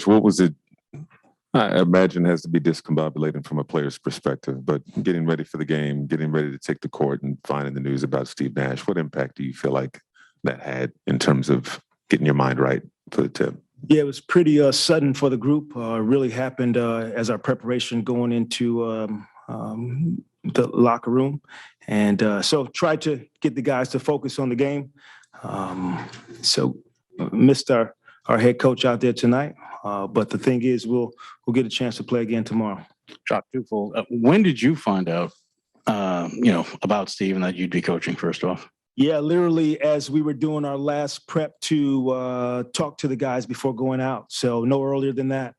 Coach, what was it? I imagine it has to be discombobulating from a player's perspective, but getting ready for the game, getting ready to take the court and finding the news about Steve Nash, what impact do you feel like that had in terms of getting your mind right for the tip? Yeah, it was pretty sudden for the group. Really happened as our preparation going into the locker room. And so tried to get the guys to focus on the game. So missed our head coach out there tonight. But the thing is, we'll get a chance to play again tomorrow. Jacque, twofold. When did you find out, about Steve and that you'd be coaching, first off? Yeah, literally as we were doing our last prep to talk to the guys before going out. So no earlier than that.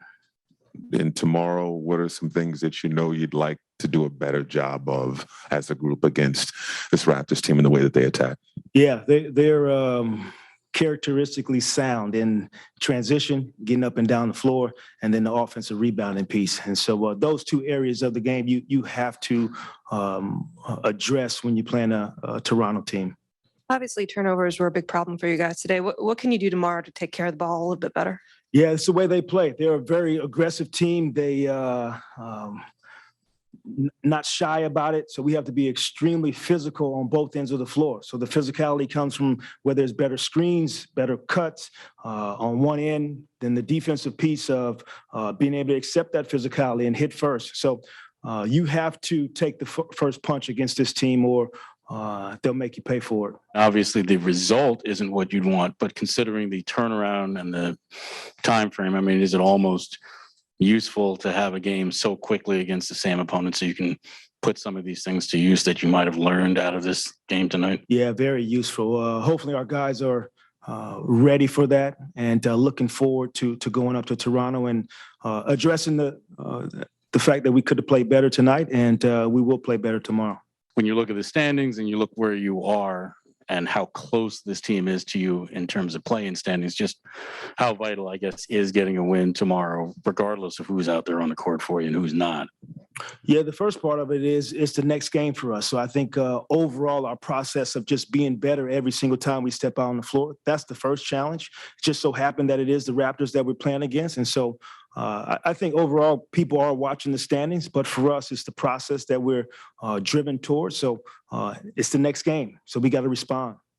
And tomorrow, what are some things that you know you'd like to do a better job of as a group against this Raptors team in the way that they attack? Yeah, they're characteristically sound in transition, getting up and down the floor, and then the offensive rebounding piece. And so those two areas of the game you have to address when you play a Toronto team. Obviously, turnovers were a big problem for you guys today. What can you do tomorrow to take care of the ball a little bit better? Yeah, it's the way they play. They're a very aggressive team. They not shy about it. So we have to be extremely physical on both ends of the floor. So the physicality comes from where there's better screens, better cuts on one end, then the defensive piece of being able to accept that physicality and hit first. So you have to take the first punch against this team or they'll make you pay for it. Obviously, the result isn't what you'd want, but considering the turnaround and the time frame, I mean, is it almost useful to have a game so quickly against the same opponent so you can put some of these things to use that you might have learned out of this game tonight? Yeah, very useful. Hopefully our guys are ready for that and looking forward to going up to Toronto and addressing the fact that we could have played better tonight and we will play better tomorrow. When you look at the standings and you look where you are and how close this team is to you in terms of play-in standings, just how vital, I guess, is getting a win tomorrow, regardless of who's out there on the court for you and who's not? Yeah, the first part of it is it's the next game for us. So I think overall our process of just being better every single time we step out on the floor, that's the first challenge. It just so happened that it is the Raptors that we're playing against. And so I think overall people are watching the standings, but for us, it's the process that we're driven towards. So it's the next game. So we got to respond.